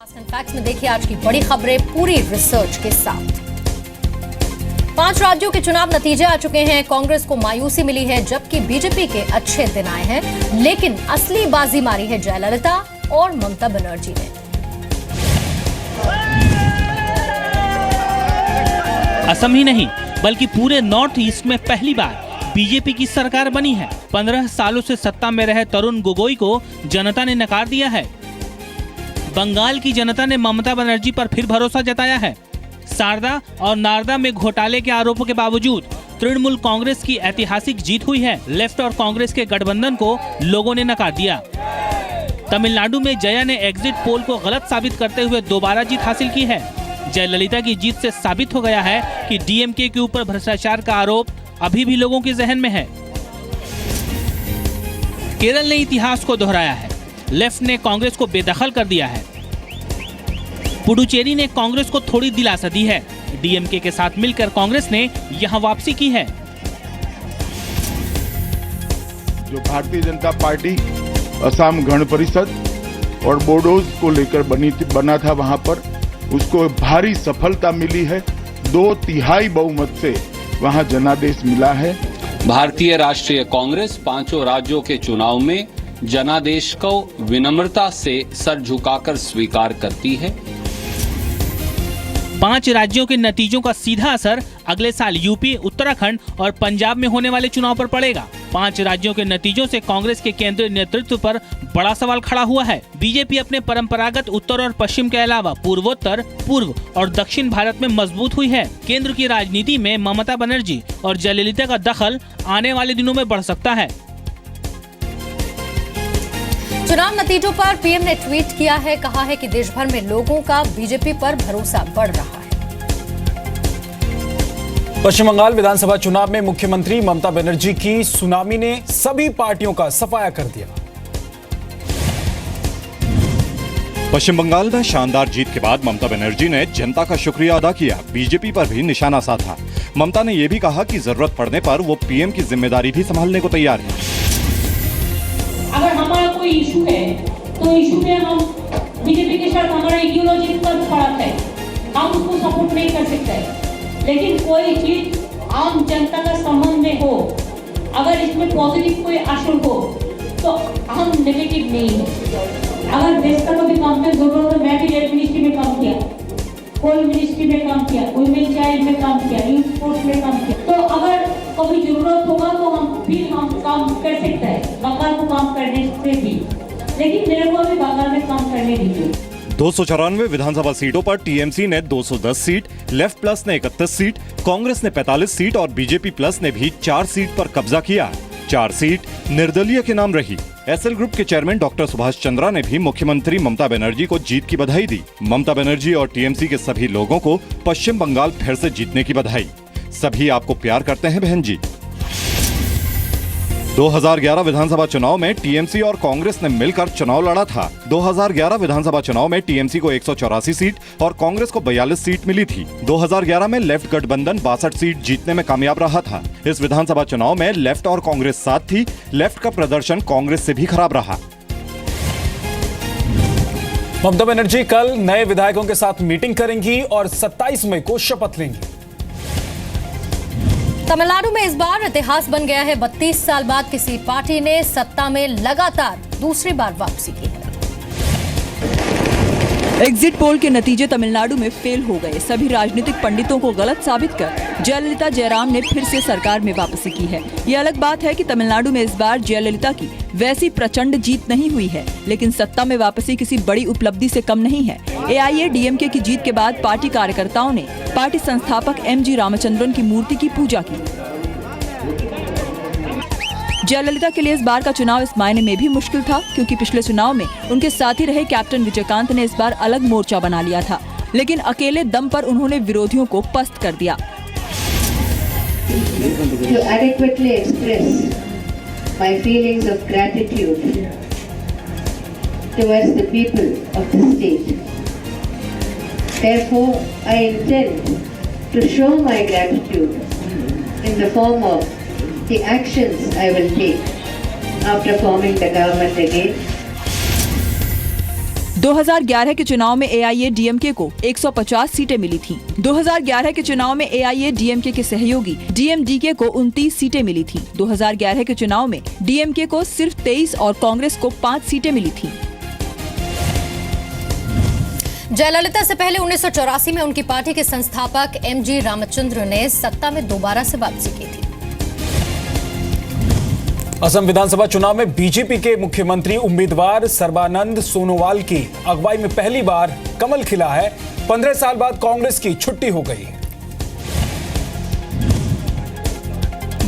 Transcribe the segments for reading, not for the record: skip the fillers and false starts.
Facts में देखिए आज की बड़ी खबरें पूरी रिसर्च के साथ। 5 राज्यों के चुनाव नतीजे आ चुके हैं। कांग्रेस को मायूसी मिली है जबकि बीजेपी के अच्छे दिन आए हैं, लेकिन असली बाजी मारी है जयललिता और ममता बनर्जी ने। असम ही नहीं बल्कि पूरे नॉर्थ ईस्ट में पहली बार बीजेपी की सरकार बनी है। 15 सालों से सत्ता में रहे तरुण गोगोई को जनता ने नकार दिया है। बंगाल की जनता ने ममता बनर्जी पर फिर भरोसा जताया है। सारदा और नारदा में घोटाले के आरोपों के बावजूद तृणमूल कांग्रेस की ऐतिहासिक जीत हुई है। लेफ्ट और कांग्रेस के गठबंधन को लोगों ने नकार दिया। तमिलनाडु में जया ने एग्जिट पोल को गलत साबित करते हुए दोबारा जीत हासिल की है। जयललिता की जीत से साबित हो गया है कि डीएमके के ऊपर भ्रष्टाचार का आरोप अभी भी लोगों के जहन में है। केरल ने इतिहास को दोहराया है। लेफ्ट ने कांग्रेस को बेदखल कर दिया है। पुडुचेरी ने कांग्रेस को थोड़ी दिलासा दी है। डीएमके के साथ मिलकर कांग्रेस ने यहां वापसी की है। जो भारतीय जनता पार्टी असम गण परिषद और बोडोज को लेकर बना था, वहां पर उसको भारी सफलता मिली है। 2/3 बहुमत से वहां जनादेश मिला है। भारतीय राष्ट्रीय कांग्रेस 5 राज्यों के चुनाव में जनादेश को विनम्रता से सर झुकाकर स्वीकार करती है। 5 राज्यों के नतीजों का सीधा असर अगले साल यूपी, उत्तराखंड और पंजाब में होने वाले चुनाव पर पड़ेगा। 5 राज्यों के नतीजों से कांग्रेस के केंद्रीय नेतृत्व पर बड़ा सवाल खड़ा हुआ है। बीजेपी अपने परंपरागत उत्तर और पश्चिम के अलावा पूर्वोत्तर, पूर्व और दक्षिण भारत में मजबूत हुई है। केंद्र की राजनीति में ममता बनर्जी और जयललिता का दखल आने वाले दिनों में बढ़ सकता है। चुनाव नतीजों पर पीएम ने ट्वीट किया है, कहा है कि देश भर में लोगों का बीजेपी पर भरोसा बढ़ रहा है। पश्चिम बंगाल विधानसभा चुनाव में मुख्यमंत्री ममता बनर्जी की सुनामी ने सभी पार्टियों का सफाया कर दिया। पश्चिम बंगाल में शानदार जीत के बाद ममता बनर्जी ने जनता का शुक्रिया अदा किया। बीजेपी पर भी निशाना साधा। ममता ने यह भी कहा कि जरूरत पड़ने पर वो पीएम की जिम्मेदारी भी संभालने को तैयार है। अगर हमारा कोई इशू है तो इशू पे हम बीजेपी के साथ हमारा आइडियोलॉजिकल फर्क है, हम उसको सपोर्ट नहीं कर सकते। लेकिन कोई चीज आम जनता का संबंध में हो, अगर इसमें पॉजिटिव कोई असर हो तो हम नेगेटिव नहीं है। अगर देश का कभी काम में जरूरत है, मैं भी रेल मिनिस्ट्री में काम किया, कोल मिनिस्ट्री में काम किया, वुमेन चाइल्ड में काम किया, यूथ स्पोर्ट्स में काम किया। तो अगर कभी जरूरत होगा तो हम काम कर सकते हैं, बंगाल को काम करने से भी। लेकिन मेरे को अभी बंगाल में काम करने दीजिए। 294 विधानसभा सीटों पर टीएमसी ने 210 सीट, लेफ्ट प्लस ने 31 सीट, कांग्रेस ने 45 सीट और बीजेपी प्लस ने भी 4 सीट पर कब्जा किया। 4 सीट निर्दलीय के नाम रही। एसएल ग्रुप के चेयरमैन डॉक्टर सुभाष चंद्रा ने भी मुख्यमंत्री ममता बनर्जी को जीत की बधाई दी। ममता बनर्जी और टीएमसी के सभी लोगों को पश्चिम बंगाल फिर से जीतने की बधाई। सभी आपको प्यार करते हैं बहन जी। 2011 विधानसभा चुनाव में टीएमसी और कांग्रेस ने मिलकर चुनाव लड़ा था। 2011 विधानसभा चुनाव में टीएमसी को 184 सीट और कांग्रेस को 42 सीट मिली थी। 2011 में लेफ्ट गठबंधन 62 सीट जीतने में कामयाब रहा था। इस विधानसभा चुनाव में लेफ्ट और कांग्रेस साथ थी। लेफ्ट का प्रदर्शन कांग्रेस से भी खराब रहा। ममता बनर्जी कल नए विधायकों के साथ मीटिंग करेंगी और 27 मई को शपथ लेंगी। तमिलनाडु में इस बार इतिहास बन गया है। 32 साल बाद किसी पार्टी ने सत्ता में लगातार दूसरी बार वापसी की है। एग्जिट पोल के नतीजे तमिलनाडु में फेल हो गए। सभी राजनीतिक पंडितों को गलत साबित कर जयललिता जयराम ने फिर से सरकार में वापसी की है। ये अलग बात है कि तमिलनाडु में इस बार जयललिता की वैसी प्रचंड जीत नहीं हुई है, लेकिन सत्ता में वापसी किसी बड़ी उपलब्धि से कम नहीं है। एआईएडीएमके की जीत के बाद पार्टी कार्यकर्ताओं ने पार्टी संस्थापक एमजी रामचंद्रन की मूर्ति की पूजा की। जयललिता के लिए इस बार का चुनाव इस मायने में भी मुश्किल था क्योंकि पिछले चुनाव में उनके साथी रहे कैप्टन विजयकांत ने इस बार अलग मोर्चा बना लिया था, लेकिन अकेले दम पर उन्होंने विरोधियों को पस्त कर दिया। To adequately express my feelings of gratitude towards the people of the state. Therefore, I intend to show my gratitude in the form of the actions I will take after forming the government again. 2011 के चुनाव में AIADMK को 150 सीटें मिली थीं। 2011 के चुनाव में AIADMK के सहयोगी DMDK को 29 सीटें मिली थीं। 2011 के चुनाव में DMK को सिर्फ 23 और कांग्रेस को 5 सीटें मिली थीं। जयललिता से पहले 1984 में उनकी पार्टी के संस्थापक MG रामचंद्र ने सत्ता में दोबारा से वापसी की थी। असम विधानसभा चुनाव में बीजेपी के मुख्यमंत्री उम्मीदवार सर्बानंद सोनोवाल की अगुवाई में पहली बार कमल खिला है। 15 साल बाद कांग्रेस की छुट्टी हो गई है।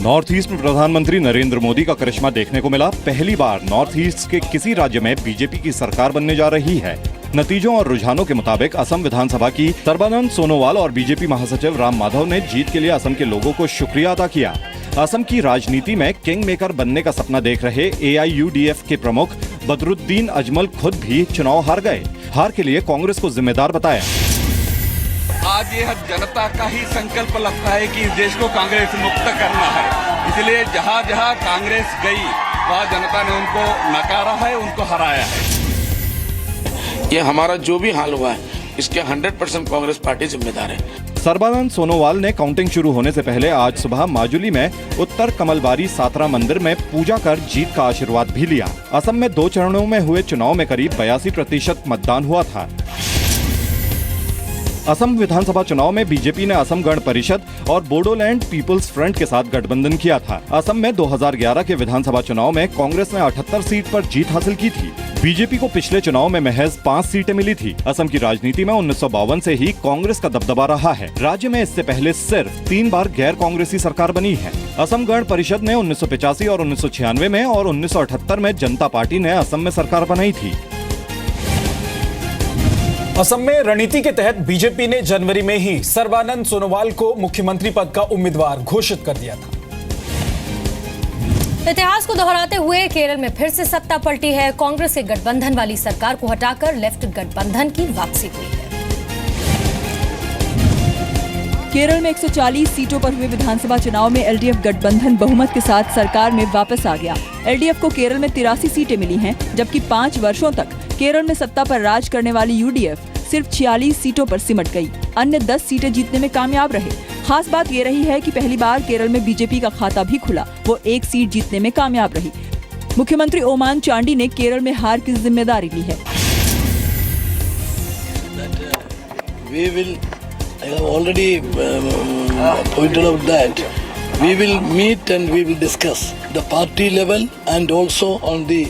नॉर्थ ईस्ट में प्रधानमंत्री नरेंद्र मोदी का करिश्मा देखने को मिला। पहली बार नॉर्थ ईस्ट के किसी राज्य में बीजेपी की सरकार बनने जा रही है। नतीजों और रुझानों के मुताबिक असम विधानसभा की सर्बानंद सोनोवाल और बीजेपी महासचिव राम माधव ने जीत के लिए असम के लोगों को शुक्रिया अदा किया। असम की राजनीति में किंग मेकर बनने का सपना देख रहे AIUDF के प्रमुख बदरुद्दीन अजमल खुद भी चुनाव हार गए। हार के लिए कांग्रेस को जिम्मेदार बताया। आज यह जनता का ही संकल्प लगता है कि इस देश को कांग्रेस मुक्त करना है, इसलिए जहां जहां कांग्रेस गई वहां जनता ने उनको नकारा है, उनको हराया है। ये हमारा जो भी हाल हुआ है इसके 100% कांग्रेस पार्टी जिम्मेदार है। सर्बानंद सोनोवाल ने काउंटिंग शुरू होने से पहले आज सुबह माजुली में उत्तर कमलबारी सातरा मंदिर में पूजा कर जीत का आशीर्वाद भी लिया। असम में 2 चरणों में हुए चुनाव में करीब 82% मतदान हुआ था। असम विधानसभा चुनाव में बीजेपी ने असम गण परिषद और बोडोलैंड पीपल्स फ्रंट के साथ गठबंधन किया था। असम में 2011 के विधानसभा चुनाव में कांग्रेस ने 78 सीट पर जीत हासिल की थी। बीजेपी को पिछले चुनाव में महज 5 सीटें मिली थी। असम की राजनीति में 1952 से ही कांग्रेस का दबदबा रहा है। राज्य में इससे पहले सिर्फ 3 बार गैर कांग्रेसी सरकार बनी है। असम गण परिषद ने 1985 और 1996 में और 1978 में जनता पार्टी ने असम में सरकार बनाई थी। असम में रणनीति के तहत बीजेपी ने जनवरी में ही सर्बानंद सोनोवाल को मुख्यमंत्री पद का उम्मीदवार घोषित कर दिया था। इतिहास को दोहराते हुए केरल में फिर से सत्ता पलटी है। कांग्रेस के गठबंधन वाली सरकार को हटाकर लेफ्ट गठबंधन की वापसी हुई है। केरल में 140 सीटों पर हुए विधानसभा चुनाव में LDF गठबंधन बहुमत के साथ सरकार में वापस आ गया। LDF को केरल में 83 सीटें मिली हैं, जबकि 5 वर्षों तक केरल में सत्ता पर राज करने वाली UDF सिर्फ 46 सीटों पर सिमट गई। अन्य 10 सीटें जीतने में कामयाब रहे। खास बात ये रही है कि पहली बार केरल में बीजेपी का खाता भी खुला। वो 1 सीट जीतने में कामयाब रही। मुख्यमंत्री ओमान चांडी ने केरल में हार की जिम्मेदारी ली है। I have already pointed out that we will meet and we will discuss the party level and also on the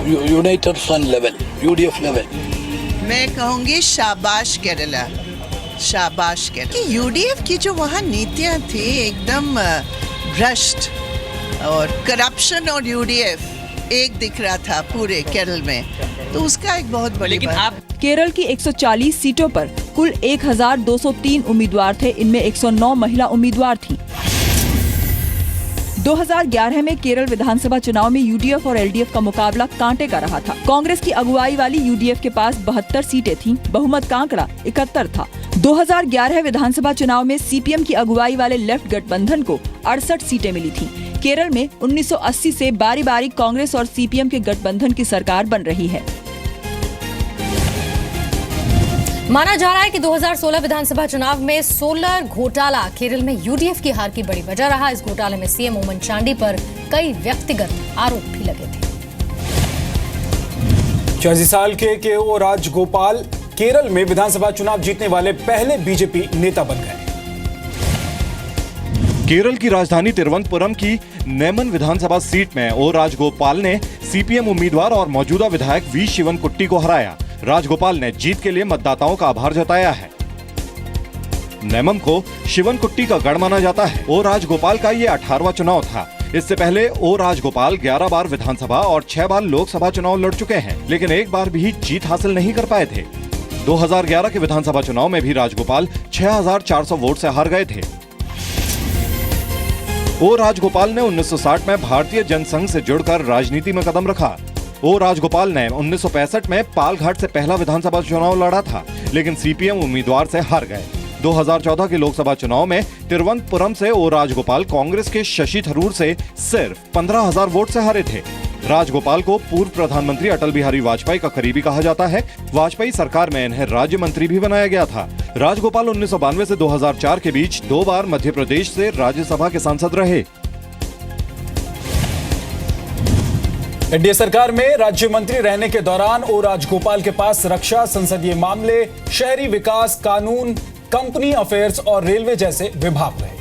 United Front level, UDF level. मैं कहूँगी शाबाश केरला, शाबाश केरला। कि UDF की जो वहाँ नीतियाँ थी एकदम भ्रष्ट और करप्शन और UDF एक दिख रहा था पूरे केरल में, तो उसका एक बहुत बड़ी बात। केरल की 140 सीटों पर कुल 1203 उम्मीदवार थे। इनमें 109 महिला उम्मीदवार थीं। 2011 में केरल विधानसभा चुनाव में UDF और LDF का मुकाबला कांटे का रहा था। कांग्रेस की अगुवाई वाली UDF के पास 72 सीटें थीं। बहुमत का आंकड़ा 71 था। 2011 विधानसभा चुनाव में CPM की अगुवाई वाले लेफ्ट गठबंधन को 68 सीटें मिली थीं। केरल में 1980 से बारी बारी कांग्रेस और CPM के गठबंधन की सरकार बन रही है। माना जा रहा है कि 2016 विधानसभा चुनाव में सोलर घोटाला केरल में UDF की हार की बड़ी वजह रहा। इस घोटाले में CM ओमन चांडी पर कई व्यक्तिगत आरोप भी लगे थे। 86 साल के KO राजगोपाल केरल में विधानसभा चुनाव जीतने वाले पहले बीजेपी नेता बन गए। केरल की राजधानी तिरुवनंतपुरम की नेमन विधानसभा सीट में ओ राजगोपाल ने CPM उम्मीदवार और मौजूदा विधायक V शिवनकुट्टी को हराया। राजगोपाल ने जीत के लिए मतदाताओं का आभार जताया है। नेमम को शिवनकुट्टी का गढ़ माना जाता है। ओ राजगोपाल का ये 18वां चुनाव था। इससे पहले ओ राजगोपाल 11 बार विधानसभा और 6 बार लोकसभा चुनाव लड़ चुके हैं, लेकिन एक बार भी जीत हासिल नहीं कर पाए थे। 2011 के विधानसभा चुनाव में भी राजगोपाल 6400 वोट से हार गए थे। ओ राजगोपाल ने 1960 में भारतीय जनसंघ से जुड़कर राजनीति में कदम रखा। ओ राजगोपाल ने 1965 में पालघाट से पहला विधानसभा चुनाव लड़ा था, लेकिन CPM उम्मीदवार से हार गए। 2014 के लोकसभा चुनाव में तिरुवनंतपुरम से ओ राजगोपाल कांग्रेस के शशि थरूर से सिर्फ 15,000 वोट से हारे थे। राजगोपाल को पूर्व प्रधानमंत्री अटल बिहारी वाजपेयी का करीबी कहा जाता है। वाजपेयी सरकार में इन्हें राज्य मंत्री भी बनाया गया था। राजगोपाल 1992 से 2004 के बीच 2 बार मध्य प्रदेश से राज्यसभा के सांसद रहे। एनडीए सरकार में राज्य मंत्री रहने के दौरान ओ राजगोपाल के पास रक्षा, संसदीय मामले, शहरी विकास, कानून, कंपनी अफेयर्स और रेलवे जैसे विभाग रहे।